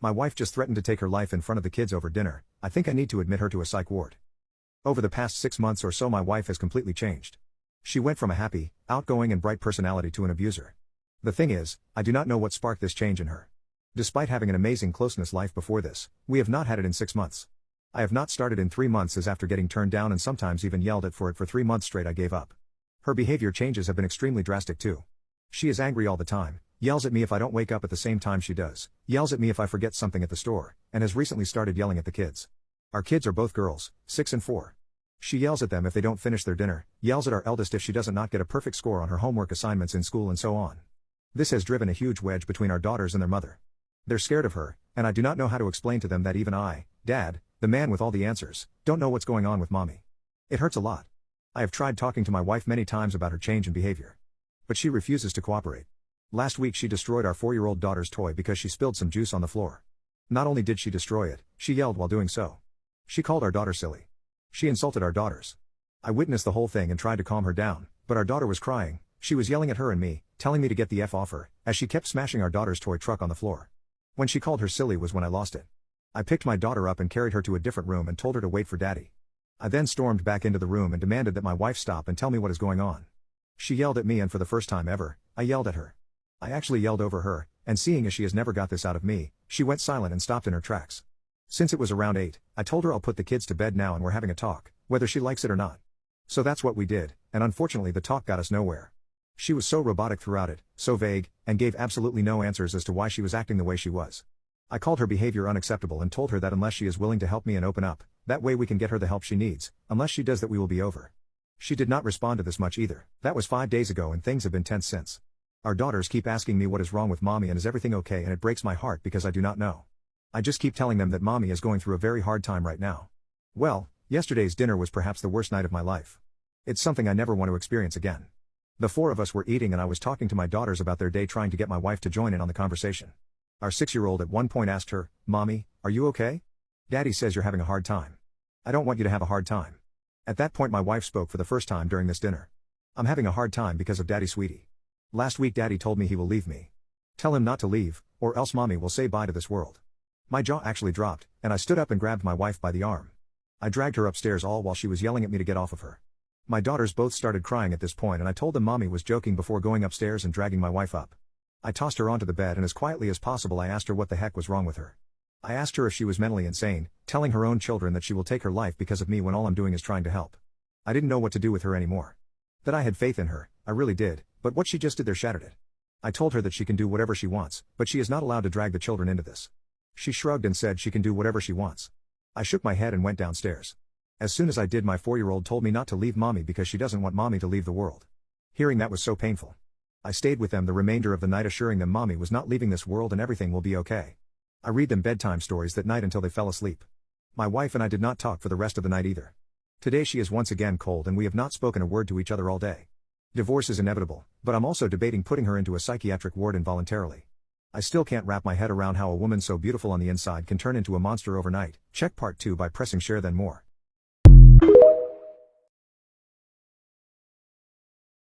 My wife just threatened to take her life in front of the kids over dinner. I think I need to admit her to a psych ward. Over the past 6 months or so my wife has completely changed. She went from a happy, outgoing and bright personality to an abuser. The thing is, I do not know what sparked this change in her. Despite having an amazing closeness life before this, we have not had it in 6 months. I have not started in 3 months as after getting turned down and sometimes even yelled at for it for 3 months straight I gave up. Her behavior changes have been extremely drastic too. She is angry all the time, yells at me if I don't wake up at the same time she does, yells at me if I forget something at the store, and has recently started yelling at the kids. Our kids are both girls, 6 and 4. She yells at them if they don't finish their dinner, yells at our eldest if she doesn't not get a perfect score on her homework assignments in school and so on. This has driven a huge wedge between our daughters and their mother. They're scared of her, and I do not know how to explain to them that even I, Dad, the man with all the answers, don't know what's going on with Mommy. It hurts a lot. I have tried talking to my wife many times about her change in behavior. But she refuses to cooperate. Last week she destroyed our 4-year-old daughter's toy because she spilled some juice on the floor. Not only did she destroy it, she yelled while doing so. She called our daughter silly. She insulted our daughters. I witnessed the whole thing and tried to calm her down, but our daughter was crying. She was yelling at her and me, telling me to get the F off her, as she kept smashing our daughter's toy truck on the floor. When she called her silly was when I lost it. I picked my daughter up and carried her to a different room and told her to wait for Daddy. I then stormed back into the room and demanded that my wife stop and tell me what is going on. She yelled at me and for the first time ever, I yelled at her. I actually yelled over her, and seeing as she has never got this out of me, she went silent and stopped in her tracks. Since it was around 8, I told her I'll put the kids to bed now and we're having a talk, whether she likes it or not. So that's what we did, and unfortunately the talk got us nowhere. She was so robotic throughout it, so vague, and gave absolutely no answers as to why she was acting the way she was. I called her behavior unacceptable and told her that unless she is willing to help me and open up, that way we can get her the help she needs, unless she does that we will be over. She did not respond to this much either. That was 5 days ago and things have been tense since. Our daughters keep asking me what is wrong with Mommy and is everything okay, and it breaks my heart because I do not know. I just keep telling them that Mommy is going through a very hard time right now. Well, yesterday's dinner was perhaps the worst night of my life. It's something I never want to experience again. The 4 of us were eating and I was talking to my daughters about their day trying to get my wife to join in on the conversation. Our 6-year-old at one point asked her, "Mommy, are you okay? Daddy says you're having a hard time." "I don't want you to have a hard time." At that point my wife spoke for the first time during this dinner. "I'm having a hard time because of Daddy, sweetie. Last week Daddy told me he will leave me. Tell him not to leave, or else Mommy will say bye to this world." My jaw actually dropped, and I stood up and grabbed my wife by the arm. I dragged her upstairs all while she was yelling at me to get off of her. My daughters both started crying at this point and I told them Mommy was joking before going upstairs and dragging my wife up. I tossed her onto the bed and as quietly as possible I asked her what the heck was wrong with her. I asked her if she was mentally insane, telling her own children that she will take her life because of me when all I'm doing is trying to help. I didn't know what to do with her anymore. That I had faith in her, I really did, but what she just did there shattered it. I told her that she can do whatever she wants, but she is not allowed to drag the children into this. She shrugged and said she can do whatever she wants. I shook my head and went downstairs. As soon as I did, my 4-year-old told me not to leave Mommy because she doesn't want Mommy to leave the world. Hearing that was so painful. I stayed with them the remainder of the night assuring them Mommy was not leaving this world and everything will be okay. I read them bedtime stories that night until they fell asleep. My wife and I did not talk for the rest of the night either. Today she is once again cold and we have not spoken a word to each other all day. Divorce is inevitable, but I'm also debating putting her into a psychiatric ward involuntarily. I still can't wrap my head around how a woman so beautiful on the inside can turn into a monster overnight. Check part 2 by pressing share then more.